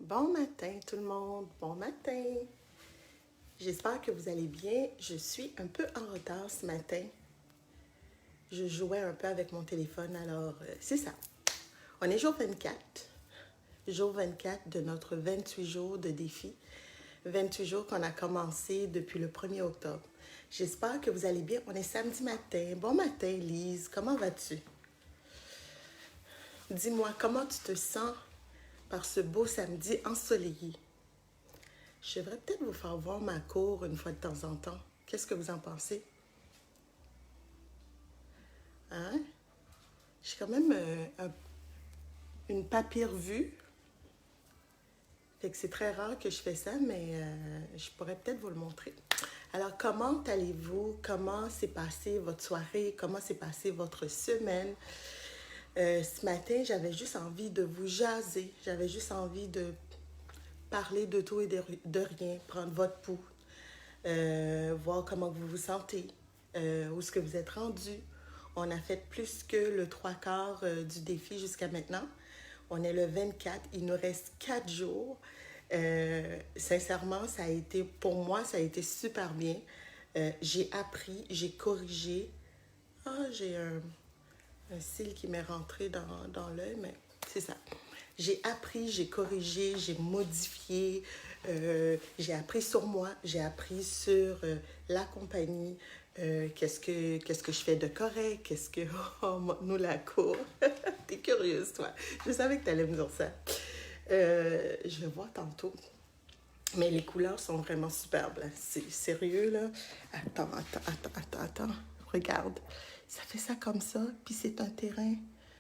Bon matin tout le monde, bon matin. J'espère que vous allez bien. Je suis un peu en retard ce matin. Je jouais un peu avec mon téléphone, alors c'est ça. On est jour 24 de notre 28 jours de défi. 28 jours qu'on a commencé depuis le 1er octobre. J'espère que vous allez bien. On est samedi matin. Bon matin Lise, comment vas-tu? Dis-moi, comment tu te sens par ce beau samedi ensoleillé? Je devrais peut-être vous faire voir ma cour une fois de temps en temps. Qu'est-ce que vous en pensez? Hein? J'ai quand même une pas pire vue. Fait que c'est très rare que je fais ça, mais je pourrais peut-être vous le montrer. Alors, comment allez-vous? Comment s'est passée votre soirée? Comment s'est passée votre semaine? Ce matin, j'avais juste envie de vous jaser. J'avais juste envie de parler de tout et de rien, prendre votre pouls, voir comment vous vous sentez, où est-ce que vous êtes rendu. On a fait plus que le 3/4 du défi jusqu'à maintenant. On est le 24, il nous reste 4 jours. Sincèrement, ça a été, pour moi, ça a été super bien. J'ai appris, j'ai corrigé. Ah, j'ai un cil qui m'est rentré dans l'œil, mais c'est ça. J'ai appris, j'ai corrigé, j'ai modifié, j'ai appris sur moi, j'ai appris sur la compagnie, qu'est-ce que je fais de correct, qu'est-ce que... Oh, nous la cour. T'es curieuse, toi. Je savais que t'allais me dire ça. Je vais voir tantôt. Mais les couleurs sont vraiment superbes, là. C'est sérieux, là. Attends. Regarde. Ça fait ça comme ça, puis c'est un terrain.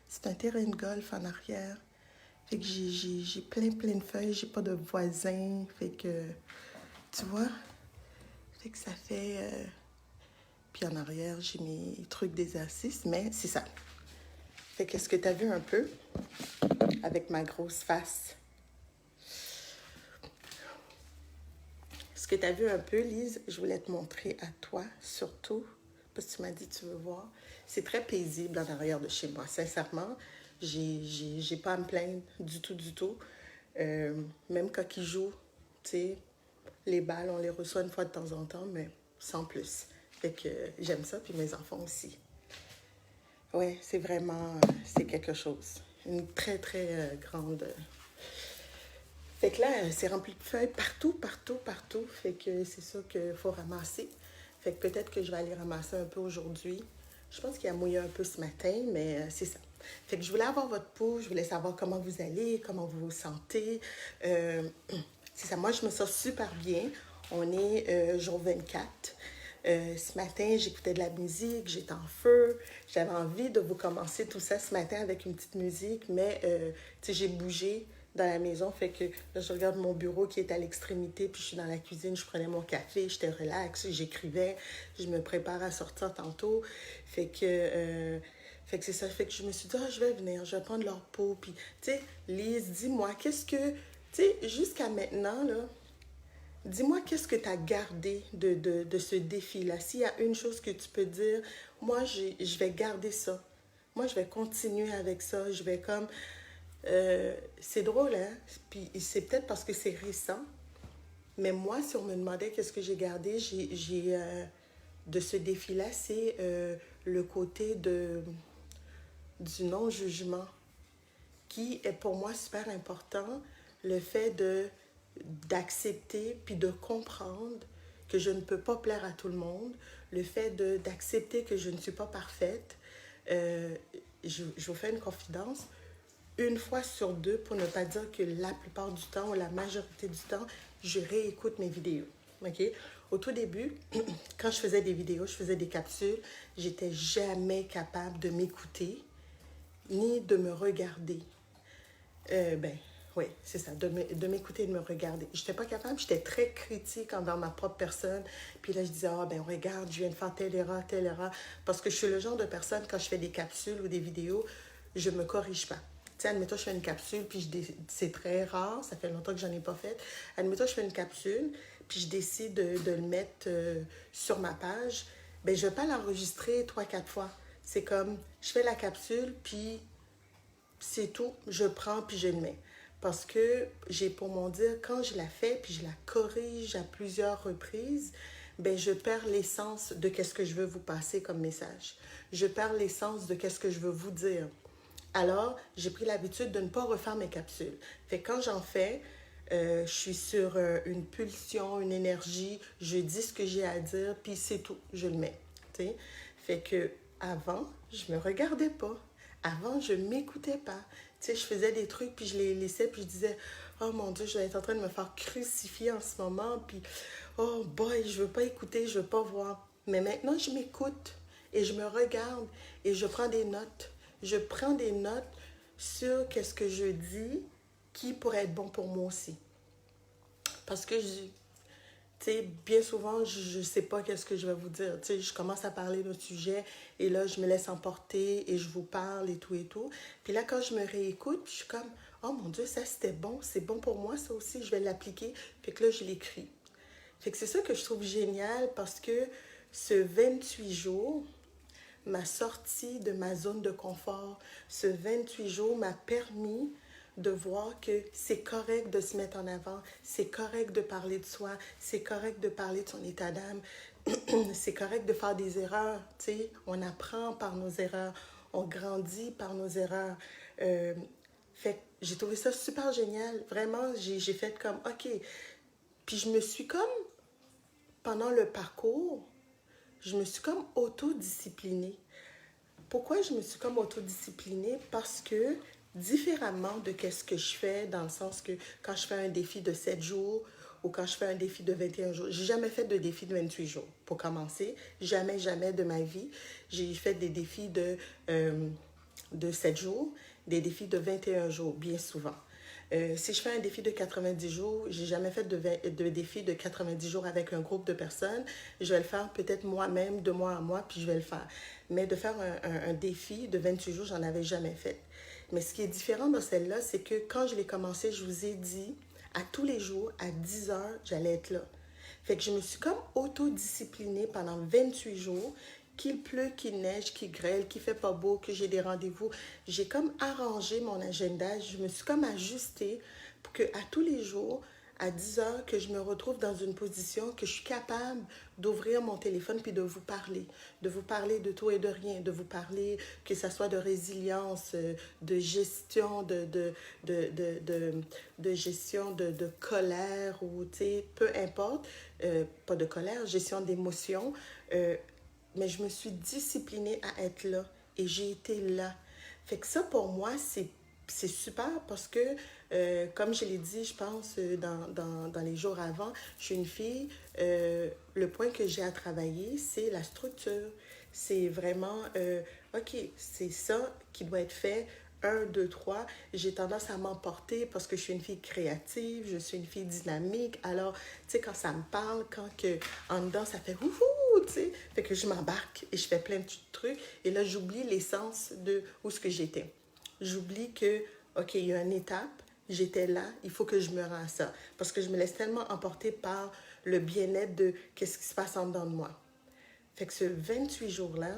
C'est un terrain de golf en arrière. Fait que j'ai plein de feuilles, j'ai pas de voisins. Fait que, tu vois, fait que ça fait... Puis en arrière, j'ai mes trucs d'exercice, mais c'est ça. Fait que, est-ce que t'as vu un peu avec ma grosse face? Est-ce que t'as vu un peu, Lise? Je voulais te montrer à toi, surtout, parce que tu m'as dit que tu veux voir. C'est très paisible en arrière de chez moi. Sincèrement, j'ai pas à me plaindre du tout. Même quand ils jouent, tu sais, les balles, on les reçoit une fois de temps en temps, mais sans plus. Fait que j'aime ça, puis mes enfants aussi. Ouais, c'est vraiment, c'est quelque chose. Une très grande... Fait que là, c'est rempli de feuilles partout. Fait que c'est ça qu'il faut ramasser. Fait que peut-être que je vais aller ramasser un peu aujourd'hui. Je pense qu'il a mouillé un peu ce matin, mais c'est ça. Fait que je voulais avoir votre pouls, je voulais savoir comment vous allez, comment vous vous sentez. C'est ça, moi je me sens super bien. On est jour 24. Ce matin, j'écoutais de la musique, j'étais en feu. J'avais envie de vous commencer tout ça ce matin avec une petite musique, mais tu sais, j'ai bougé dans la maison, fait que là, je regarde mon bureau qui est à l'extrémité, puis je suis dans la cuisine, je prenais mon café, j'étais relax, j'écrivais, je me prépare à sortir tantôt. Fait que c'est ça, fait que je me suis dit, ah, je vais venir, je vais prendre leur peau, puis tu sais, Lise, dis-moi, qu'est-ce que, tu sais, jusqu'à maintenant, là, dis-moi qu'est-ce que tu as gardé de ce défi-là. S'il y a une chose que tu peux dire, moi, je vais garder ça. Moi, je vais continuer avec ça. Je vais comme... c'est drôle, hein? Puis c'est peut-être parce que c'est récent. Mais moi, si on me demandait qu'est-ce que j'ai gardé, de ce défi-là, c'est le côté du non-jugement qui est pour moi super important. Le fait d'accepter puis de comprendre que je ne peux pas plaire à tout le monde, le fait d'accepter que je ne suis pas parfaite. Je vous fais une confidence, une fois sur deux, pour ne pas dire que la plupart du temps ou la majorité du temps, je réécoute mes vidéos. Okay? Au tout début, quand je faisais des vidéos, je faisais des capsules, j'étais jamais capable de m'écouter ni de me regarder. Oui, c'est ça, de m'écouter et de me regarder. Je n'étais pas capable, j'étais très critique envers ma propre personne. Puis là, je disais, ah, ben regarde, je viens de faire telle erreur. Parce que je suis le genre de personne, quand je fais des capsules ou des vidéos, je ne me corrige pas. Tu sais, admettons, je fais une capsule, puis c'est très rare, ça fait longtemps que je n'en ai pas fait. Admettons, je fais une capsule, puis je décide de le mettre sur ma page. Ben, je ne vais pas l'enregistrer 3-4 fois. C'est comme, je fais la capsule, puis c'est tout, je prends, puis je le mets. Parce que j'ai pour mon dire, quand je la fais, puis je la corrige à plusieurs reprises, ben je perds l'essence de qu'est-ce que je veux vous passer comme message. Je perds l'essence de qu'est-ce que je veux vous dire. Alors, j'ai pris l'habitude de ne pas refaire mes capsules. Fait que quand j'en fais, je suis sur une pulsion, une énergie, je dis ce que j'ai à dire, puis c'est tout, je le mets. T'sais? Fait que avant, je me regardais pas. Avant, je m'écoutais pas. Tu sais, je faisais des trucs, puis je les laissais, puis je disais, oh mon Dieu, je vais être en train de me faire crucifier en ce moment, puis oh boy, je veux pas écouter, je veux pas voir. Mais maintenant, je m'écoute et je me regarde et je prends des notes. Je prends des notes sur qu'est-ce que je dis qui pourrait être bon pour moi aussi. Parce que tu sais, bien souvent, je ne sais pas qu'est-ce que je vais vous dire. Tu sais, je commence à parler d'un sujet et là, je me laisse emporter et je vous parle et tout et tout. Puis là, quand je me réécoute, je suis comme, oh mon Dieu, ça c'était bon, c'est bon pour moi, ça aussi, je vais l'appliquer. Fait que là, je l'écris. Fait que c'est ça que je trouve génial parce que ce 28 jours m'a sorti de ma zone de confort. Ce 28 jours m'a permis de voir que c'est correct de se mettre en avant, c'est correct de parler de soi, c'est correct de parler de son état d'âme, c'est correct de faire des erreurs, tu sais, on apprend par nos erreurs, on grandit par nos erreurs. Euh, Fait que j'ai trouvé ça super génial, vraiment, j'ai fait comme, ok, puis je me suis comme, pendant le parcours, je me suis comme autodisciplinée. Pourquoi je me suis comme autodisciplinée? Parce que différemment de qu'est-ce que je fais, dans le sens que quand je fais un défi de 7 jours ou quand je fais un défi de 21 jours, j'ai jamais fait de défi de 28 jours, pour commencer. Jamais, jamais de ma vie. J'ai fait des défis de 7 jours, des défis de 21 jours, bien souvent. Si je fais un défi de 90 jours, j'ai jamais fait de défi de 90 jours avec un groupe de personnes. Je vais le faire peut-être moi-même, de mois à mois, puis je vais le faire. Mais de faire un défi de 28 jours, j'en avais jamais fait. Mais ce qui est différent dans celle-là, c'est que quand je l'ai commencé, je vous ai dit, à tous les jours, à 10 heures, j'allais être là. Fait que je me suis comme autodisciplinée pendant 28 jours, qu'il pleut, qu'il neige, qu'il grêle, qu'il fait pas beau, que j'ai des rendez-vous. J'ai comme arrangé mon agenda, je me suis comme ajustée pour que à tous les jours, à 10 heures, que je me retrouve dans une position que je suis capable d'ouvrir mon téléphone puis de vous parler de tout et de rien, de vous parler que ça soit de résilience, de gestion, de gestion de colère ou, tu sais, peu importe, pas de colère, gestion d'émotions, mais je me suis disciplinée à être là et j'ai été là. Fait que ça, pour moi, c'est super parce que, comme je l'ai dit, je pense, dans les jours avant, je suis une fille, le point que j'ai à travailler, c'est la structure. C'est vraiment, OK, c'est ça qui doit être fait. Un, deux, trois. J'ai tendance à m'emporter parce que je suis une fille créative, je suis une fille dynamique. Alors, tu sais, quand ça me parle, quand que, en dedans, ça fait wouhou, tu sais, fait que je m'embarque et je fais plein de trucs. Et là, j'oublie l'essence de où ce que j'étais. J'oublie que, OK, il y a une étape, j'étais là, il faut que je me rende à ça. Parce que je me laisse tellement emporter par le bien-être de qu'est-ce qui se passe en dedans de moi. Fait que ce 28 jours-là,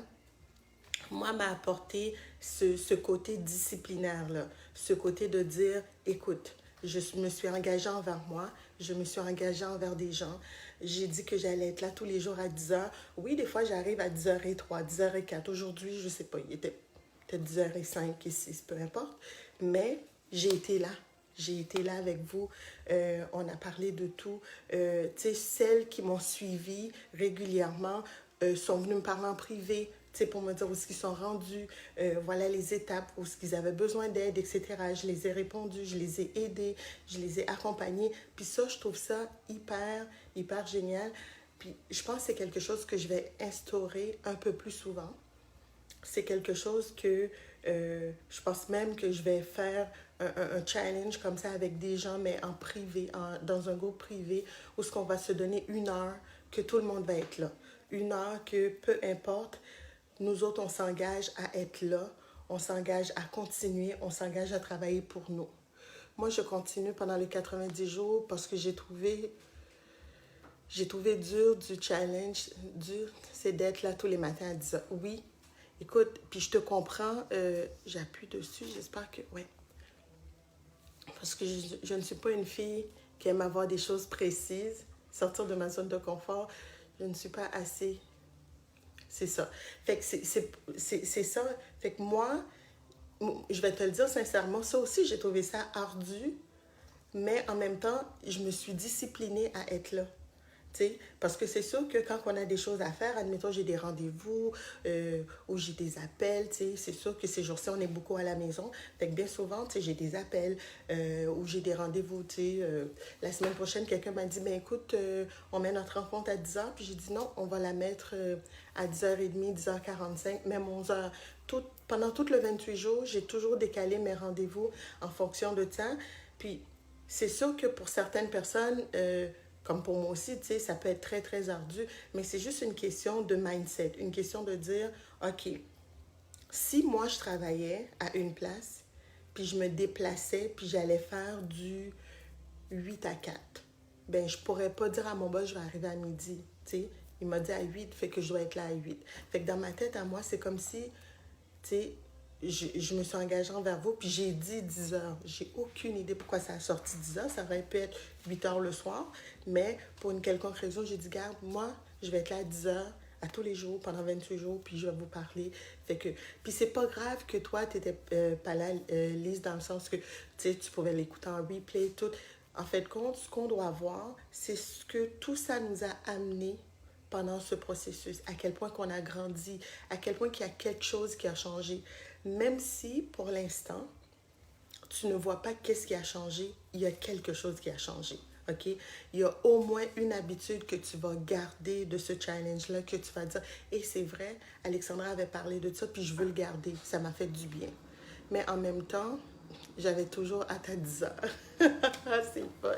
moi, m'a apporté ce côté disciplinaire-là, ce côté de dire, écoute, je me suis engagée envers moi, je me suis engagée envers des gens, j'ai dit que j'allais être là tous les jours à 10 heures. Oui, des fois, j'arrive à 10h03, 10h04. Aujourd'hui, je ne sais pas, il était peut-être 10h05 ici, peu importe, mais j'ai été là. J'ai été là avec vous. On a parlé de tout. Tu sais, celles qui m'ont suivi régulièrement sont venues me parler en privé, tu sais, pour me dire où ils sont rendus, voilà les étapes, où ils avaient besoin d'aide, etc. Je les ai répondu, je les ai aidés, je les ai accompagnés. Puis ça, je trouve ça hyper, hyper génial. Puis je pense que c'est quelque chose que je vais instaurer un peu plus souvent. C'est quelque chose que je pense même que je vais faire un challenge comme ça avec des gens, mais en privé, dans un groupe privé, où ce qu'on va se donner 1 heure, que tout le monde va être là. 1 heure que, peu importe, nous autres, on s'engage à être là, on s'engage à continuer, on s'engage à travailler pour nous. Moi, je continue pendant les 90 jours parce que j'ai trouvé dur du challenge, dur, c'est d'être là tous les matins à 10 heures. Oui, écoute, puis je te comprends, j'appuie dessus, j'espère que, ouais. Parce que je ne suis pas une fille qui aime avoir des choses précises, sortir de ma zone de confort. Je ne suis pas assez. C'est ça. Fait que c'est ça. Fait que moi, je vais te le dire sincèrement, ça aussi, j'ai trouvé ça ardu, mais en même temps, je me suis disciplinée à être là. T'sais, parce que c'est sûr que quand on a des choses à faire, admettons, j'ai des rendez-vous ou j'ai des appels, c'est sûr que ces jours-ci, on est beaucoup à la maison. Fait que bien souvent, j'ai des appels ou j'ai des rendez-vous. La semaine prochaine, quelqu'un m'a dit, ben écoute, on met notre rencontre à 10h. Puis j'ai dit non, on va la mettre à 10h30, 10h45, même 11h. Pendant tout le 28 jours, j'ai toujours décalé mes rendez-vous en fonction de temps. Puis c'est sûr que pour certaines personnes, comme pour moi aussi, tu sais, ça peut être très, très ardu, mais c'est juste une question de mindset, une question de dire, OK, si moi je travaillais à une place, puis je me déplaçais, puis j'allais faire du 8 à 4, ben je pourrais pas dire à mon boss, je vais arriver à midi, tu sais. Il m'a dit à 8, fait que je dois être là à 8. Fait que dans ma tête, à moi, c'est comme si, tu sais, je me suis engagée envers vous, puis j'ai dit 10 heures. J'ai aucune idée pourquoi ça a sorti 10 heures. Ça aurait pu être 8 heures le soir, mais pour une quelconque raison, j'ai dit, garde, moi, je vais être là à 10 heures à tous les jours, pendant 28 jours, puis je vais vous parler. Fait que, puis c'est pas grave que toi, tu n'étais pas là, Lise, dans le sens que, tu sais, tu pouvais l'écouter en replay, tout. En fait, compte, ce qu'on doit voir, c'est ce que tout ça nous a amené pendant ce processus, à quel point qu'on a grandi, à quel point qu'il y a quelque chose qui a changé. Même si, pour l'instant, tu ne vois pas qu'est-ce qui a changé, il y a quelque chose qui a changé. OK? Il y a au moins une habitude que tu vas garder de ce challenge-là, que tu vas dire, et c'est vrai, Alexandra avait parlé de ça, puis je veux le garder. Ça m'a fait du bien. Mais en même temps, j'avais toujours hâte à 10 heures. C'est fun.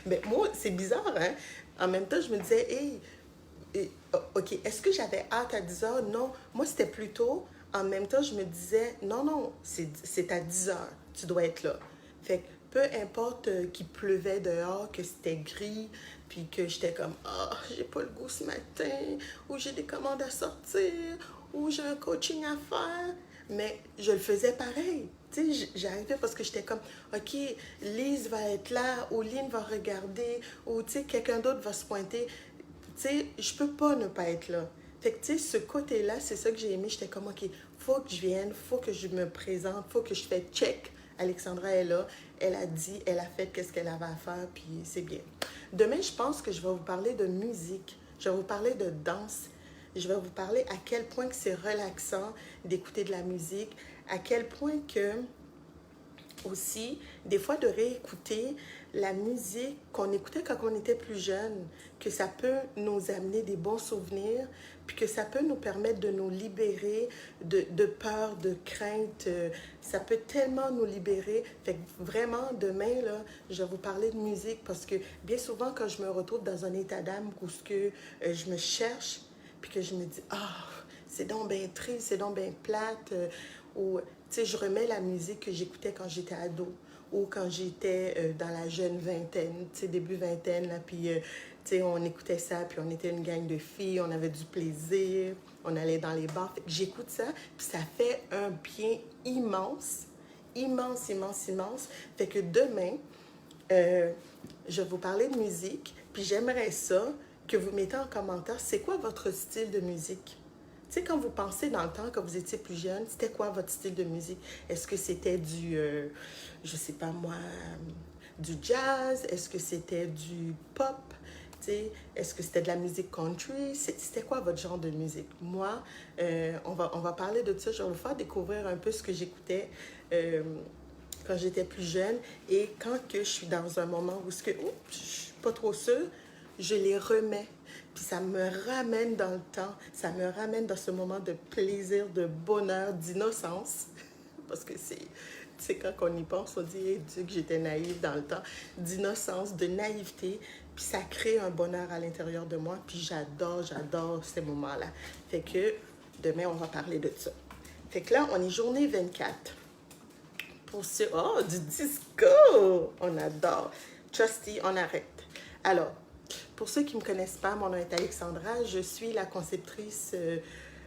Mais moi, c'est bizarre, hein? En même temps, je me disais, hey, OK, est-ce que j'avais hâte à 10 heures? Non. Moi, c'était plutôt, en même temps, je me disais, non, non, c'est à 10 heures. Tu dois être là. Fait que peu importe qu'il pleuvait dehors, que c'était gris, puis que j'étais comme, ah, j'ai pas le goût ce matin, ou j'ai des commandes à sortir, ou j'ai un coaching à faire, mais je le faisais pareil. Tu sais, j'arrivais parce que j'étais comme, OK, Lise va être là, ou Lynn va regarder, ou tu sais, quelqu'un d'autre va se pointer. Tu sais, je peux pas ne pas être là. Fait que, tu sais, ce côté-là, c'est ça que j'ai aimé. J'étais comme, OK, faut que je vienne, faut que je me présente, faut que je fais check. Alexandra est là, elle a dit, elle a fait qu'est-ce qu'elle avait à faire, puis c'est bien. Demain, je pense que je vais vous parler de musique, je vais vous parler de danse, je vais vous parler à quel point que c'est relaxant d'écouter de la musique, à quel point que aussi, des fois, de réécouter la musique qu'on écoutait quand on était plus jeune, que ça peut nous amener des bons souvenirs, puis que ça peut nous permettre de nous libérer de peur, de crainte. Ça peut tellement nous libérer. Fait que vraiment, demain, là, je vais vous parler de musique parce que bien souvent, quand je me retrouve dans un état d'âme où ce que, je me cherche, puis que je me dis, ah, c'est donc bien triste, c'est donc bien plate, ou, tu sais, je remets la musique que j'écoutais quand j'étais ado, ou quand j'étais dans la jeune vingtaine, tu sais, début vingtaine, là, puis, tu sais, on écoutait ça, puis on était une gang de filles, on avait du plaisir, on allait dans les bars. Fait que j'écoute ça, puis ça fait un bien immense, immense, immense, immense. Fait que demain, je vais vous parler de musique, puis j'aimerais ça que vous mettez en commentaire, c'est quoi votre style de musique? Tu sais, quand vous pensez dans le temps, quand vous étiez plus jeune, c'était quoi votre style de musique? Est-ce que c'était du, je sais pas moi, du jazz? Est-ce que c'était du pop? Tu sais, est-ce que c'était de la musique country? C'était quoi votre genre de musique? Moi, on va parler de ça. Je vais vous faire découvrir un peu ce que j'écoutais quand j'étais plus jeune et quand que je suis dans un moment où je suis pas trop sûre, je les remets. Puis ça me ramène dans le temps, ça me ramène dans ce moment de plaisir, de bonheur, d'innocence. Parce que c'est, tu sais, quand on y pense, on dit, hey, Dieu, que j'étais naïve dans le temps, d'innocence, de naïveté. Puis ça crée un bonheur à l'intérieur de moi. Puis j'adore ces moments-là. Fait que demain, on va parler de ça. Fait que là, on est journée 24. Pour ce... Oh, du disco! On adore. Trusty, on arrête. Alors, pour ceux qui ne me connaissent pas, mon nom est Alexandra. Je suis la conceptrice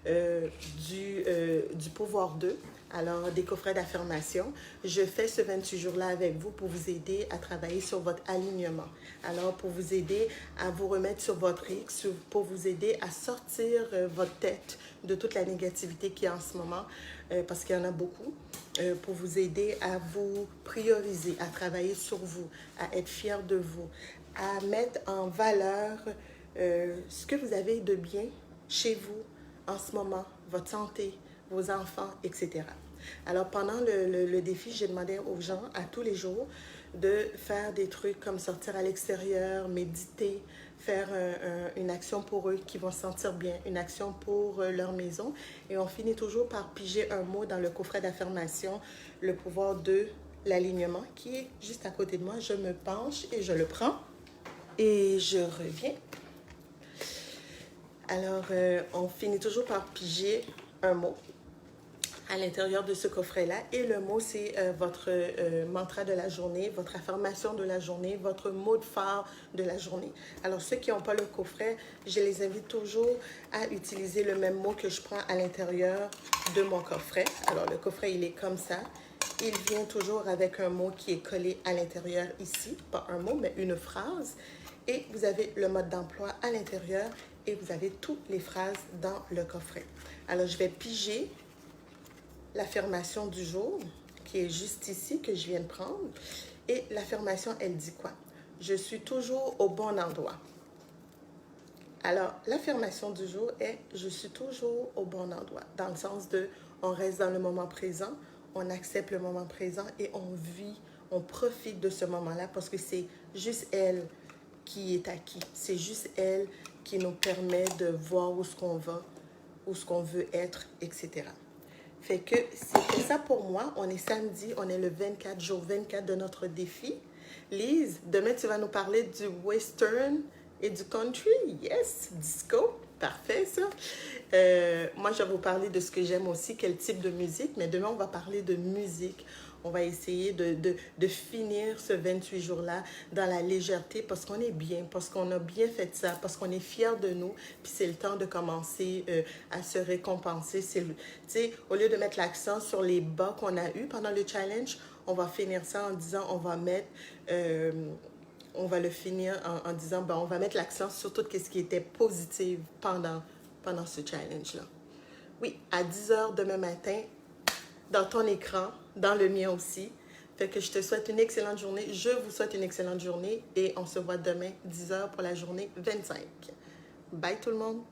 du Pouvoir 2. Alors, des coffrets d'affirmation. Je fais ce 28 jours-là avec vous pour vous aider à travailler sur votre alignement. Alors, pour vous aider à vous remettre sur votre X, pour vous aider à sortir votre tête de toute la négativité qu'il y a en ce moment, parce qu'il y en a beaucoup, pour vous aider à vous prioriser, à travailler sur vous, à être fier de vous, à mettre en valeur ce que vous avez de bien chez vous en ce moment, votre santé, vos enfants, etc. Alors, pendant le défi, j'ai demandé aux gens, à tous les jours, de faire des trucs comme sortir à l'extérieur, méditer, faire une action pour eux qui vont se sentir bien, une action pour leur maison. Et on finit toujours par piger un mot dans le coffret d'affirmation, le pouvoir de l'alignement, qui est juste à côté de moi. Je me penche et je le prends et je reviens. Alors, on finit toujours par piger un mot à l'intérieur de ce coffret-là. Et le mot, c'est votre mantra de la journée, votre affirmation de la journée, votre mot de phare de la journée. Alors, ceux qui n'ont pas le coffret, je les invite toujours à utiliser le même mot que je prends à l'intérieur de mon coffret. Alors, le coffret, il est comme ça. Il vient toujours avec un mot qui est collé à l'intérieur ici. Pas un mot, mais une phrase. Et vous avez le mode d'emploi à l'intérieur et vous avez toutes les phrases dans le coffret. Alors, je vais piger l'affirmation du jour, qui est juste ici, que je viens de prendre. Et l'affirmation, elle dit quoi? Je suis toujours au bon endroit. Alors, l'affirmation du jour est « Je suis toujours au bon endroit », dans le sens de on reste dans le moment présent, on accepte le moment présent et on vit, on profite de ce moment-là parce que c'est juste elle qui est acquis. C'est juste elle qui nous permet de voir où est-ce qu'on va, où est-ce qu'on veut être, etc. Fait que c'était ça pour moi. On est samedi, on est le 24, jour 24 de notre défi. Lise, demain tu vas nous parler du western et du country. Yes, disco. Parfait ça. Moi je vais vous parler de ce que j'aime aussi, quel type de musique. Mais demain on va parler de musique. On va essayer de finir ce 28 jours-là dans la légèreté parce qu'on est bien, parce qu'on a bien fait ça, parce qu'on est fiers de nous. Puis c'est le temps de commencer à se récompenser. Au lieu de mettre l'accent sur les bas qu'on a eus pendant le challenge, on va finir ça en disant on va mettre... on va le finir en disant ben, on va mettre l'accent sur tout ce qui était positif pendant ce challenge-là. Oui, à 10h demain matin, dans ton écran, dans le mien aussi. Fait que je te souhaite une excellente journée. Je vous souhaite une excellente journée et on se voit demain, 10h pour la journée 25. Bye tout le monde!